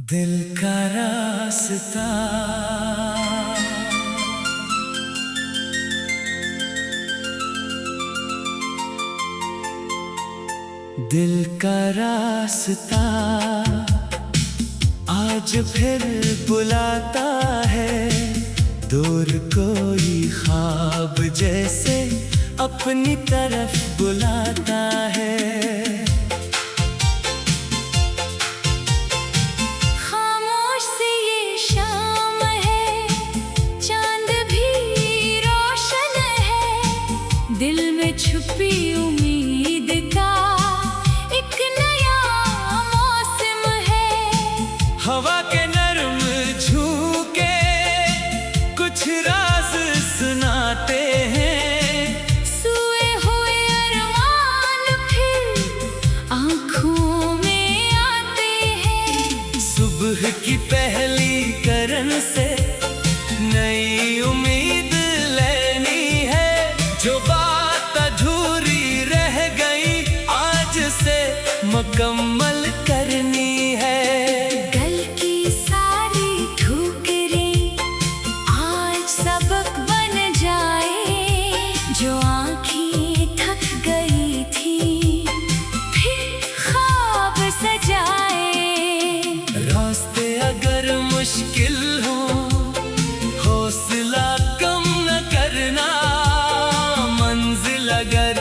दिल का रास्ता दिल का रास्ता आज फिर बुलाता है। दूर कोई ख्वाब जैसे अपनी तरफ बुलाता है। दिल में छुपी उम्मीद का एक नया मौसम है। हवा के नरम झोंके कुछ राज सुनाते हैं। सोए हुए अरमान फिर आँखों में आते हैं। सुबह की पहली किरण से नई उम्मीद लेनी है। जो बात अधूरी रह गई आज से मुकम्मल करनी है। कल की सारी ठोकरें आज सबक बन जाए। जो आँखें थक गई थी फिर ख्वाब सजाए। रास्ते अगर मुश्किल हो हौसला कम न करना। अगर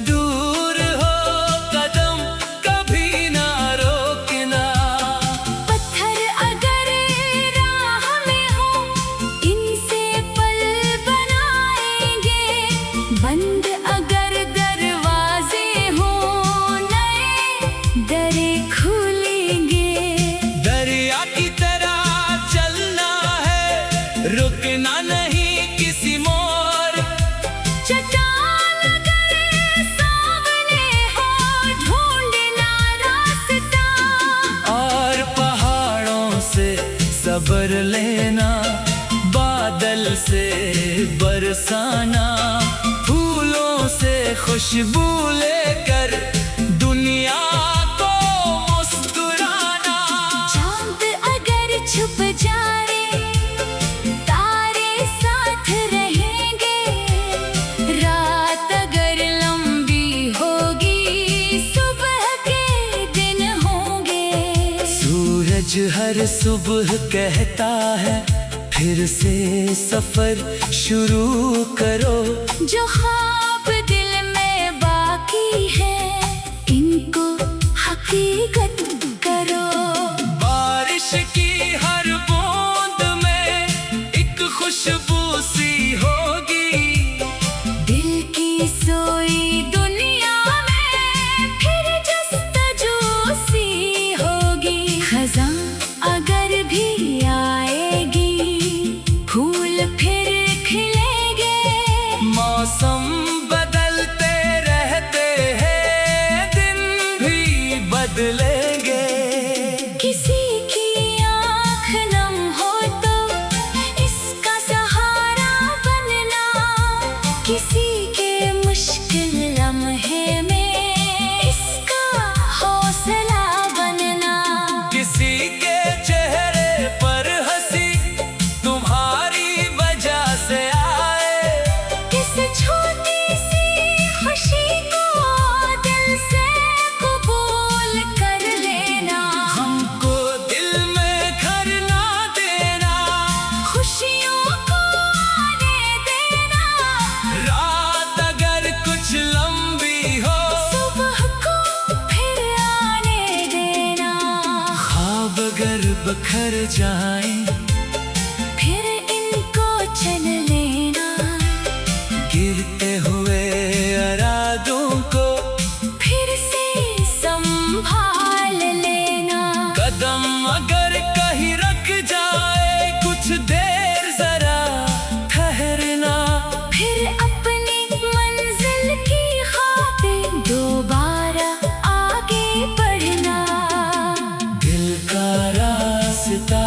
दूर हो कदम कभी ना रोकना। पत्थर अगर राह में हो इनसे पल बनाएंगे। बंद अगर दरवाजे हो नए दरे खुलेंगे। दरिया की तरह चलना है रुकना नहीं किसी मोड़। चट्टान सबर लेना बादल से बरसाना। फूलों से खुशबू लेकर दुनिया को मुस्कुराना। चांद अगर छुप जाए तारे साथ रहेंगे। रात अगर लंबी होगी सुबह के दिन होंगे। सूरज हर सुबह कहता है फिर से सफर शुरू करो। जो ख्वाब दिल में बाकी है इनको हकीकत करो। बारिश की हर बूंद में एक खुशबू सी होगी। दिल की सोई दुनिया में फिर जस्तजू सी होगी। खज़ां अगर भी आएगी फूल फिर खिलेंगे। मौसम बदलते रहते हैं दिन भी बदलेंगे। किसी की आँख नम हो तो इसका सहारा बनना। किसी के मुश्किल लम्हे में इसका हौसला बनना। किसी के चेहरे पर हंसी तुम्हारी वजह से आए। किसी छोटी सी खुशी को दिल से कबूल कर लेना। हमको दिल में घर ना देना। खुशियों को आने देना। रात अगर कुछ लंबी हो सुबह को फिर आने देना। ख्वाब अगर बखर जाए फिर इनको चल लेना। गिरते हुए इरादों को फिर से संभाल लेना। कदम अगर कहीं रख जाए कुछ देर जरा ठहरना। फिर अपनी मंजिल की खातिर दोबारा आगे बढ़ना। दिल का रास्ता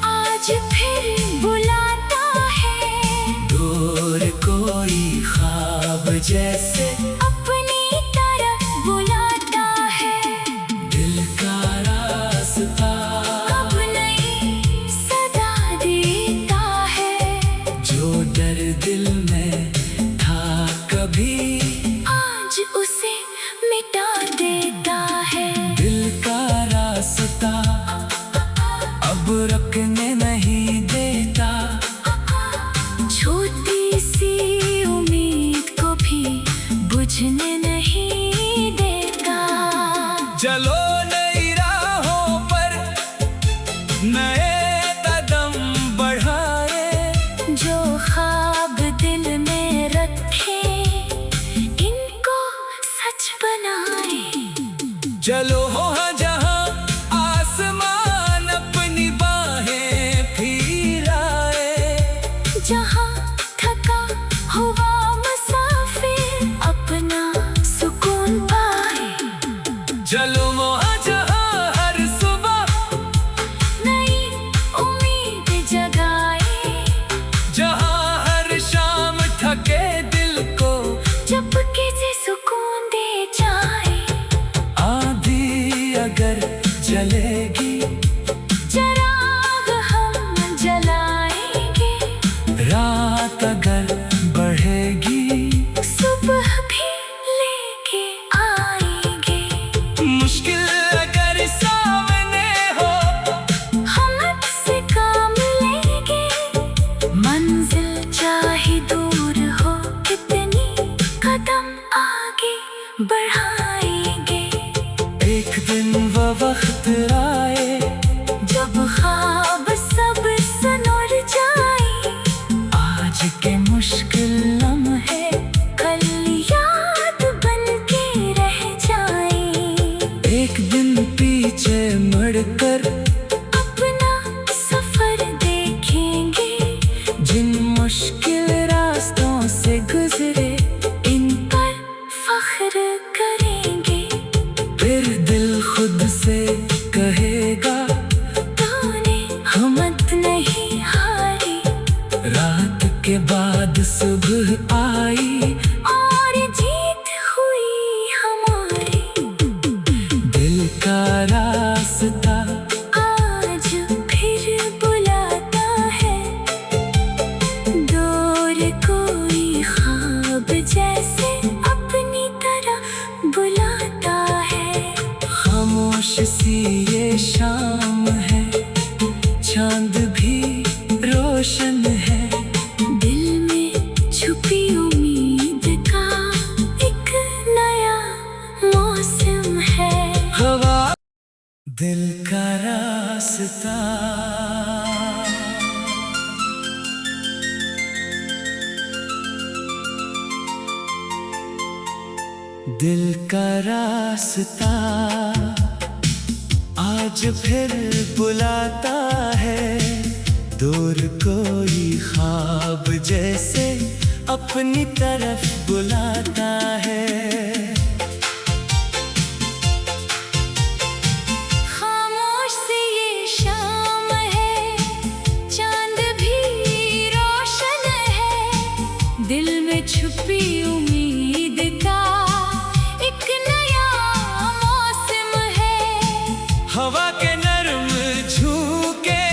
आज फिर बुलाता है। दूर कोई ख्वाब जैसे अपनी तरफ बुलाता है। दिल का रास्ता अब रुकने नहीं देता। छोटी सी उम्मीद को भी बुझने नहीं देता। चलो नई राहों पर नए कदम बढ़ाए, जो ख्वाब दिल में रखे इनको सच बनाए। चलो वहाँ जहाँ आसमान अपनी बाहें फैलाए, जहाँ थका हुआ मुसाफिर अपना सुकून पाए। चलो वहाँ जहाँ हर सुबह नई उम्मीद जगाए, जहाँ हर शाम थके दिल को चुपके से सुकून दे जाए। आंधी अगर चलेगी चिराग हम जलाएंगे, रात अगर बढ़ेगी सुबह भी लेके आएंगे। मुश्किल अगर सामने हो हम से काम लेंगे, मंजिल चाहे दूर हो कितनी कदम आगे बढ़ाएंगे। एक दिन वो वक्त आए जब ख्वाब सब सनोर जाए, आज के मुश्किल लम्हे कल याद बन के रह जाए। एक दिन पीछे मुड़कर अपना सफर देखेंगे, जिन मुश्किल रास्तों से गुजरे इन पर फख्र करेंगे। फिर दिल खुद से कहेगा तूने हिम्मत नहीं हारी, रात के बाद सुबह आई, और जीत हुई हमारी। दिल का रास्ता आज फिर बुलाता है, दूर कोई ख्वाब जैसे अपनी तरह बुलाता है। खामोश सी ये शाम है, चांद भी रोशन है, दिल में छुपी उम्मीद का एक नया मौसम है। हवा दिल का रास्ता। दिल का रास्ता आज फिर बुलाता है, दूर कोई ख्वाब जैसे अपनी तरफ बुलाता है। खामोश सी ये शाम है, चांद भी रोशन है, दिल में छुपी उम्मीद का एक नया मौसम है। हवा के नर्म झोंके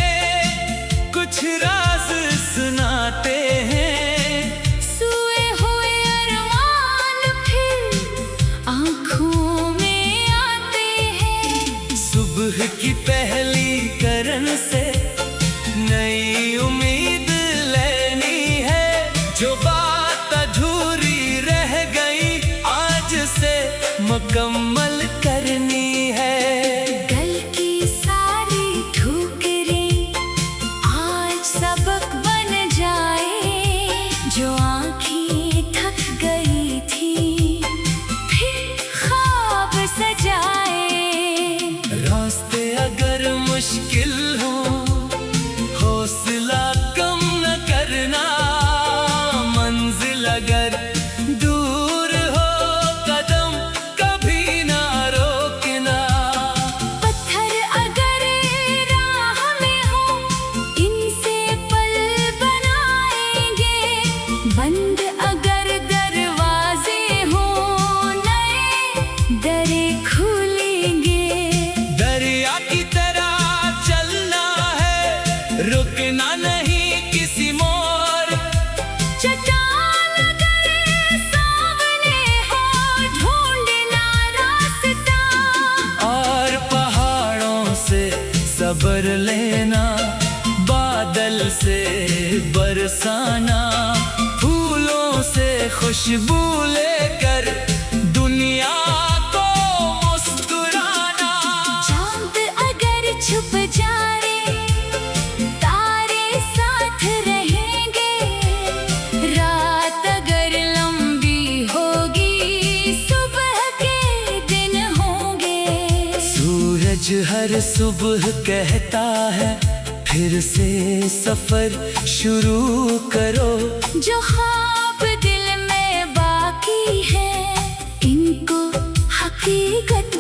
कुछ राज सुनाते हैं, सोए हुए अरमान फिर आँखों में आते हैं। सुबह की पहली करन से नई उम्मीद लेनी है, जो बात अधूरी रह गई आज से मुकम्मल करनी है। कल की सारी ठोकरें आज सबक बन जाए, जो आँखें थक गई थी फिर ख्वाब सजाए। रास्ते अगर मुश्किल हो हौसला कम न करना, मंजिल अगर दूर हो कदम कभी ना रोकना। पत्थर अगर राह में हो इनसे पल बनाएंगे, बंद अगर दरवाजे हो नए दरे खुलेंगे। दरिया की तरह चल सब्र लेना, बादल से बरसाना, फूलों से खुशबू लेकर दुनिया को मुस्कुराना। चांद अगर छुप जाए तारे साथ रहेंगे, रात अगर लंबी होगी सुबह के दिन होंगे। सूरज हर सुबह कहता है फिर से सफर शुरू करो। जो ख्वाब दिल में बाकी है इनको हकीकत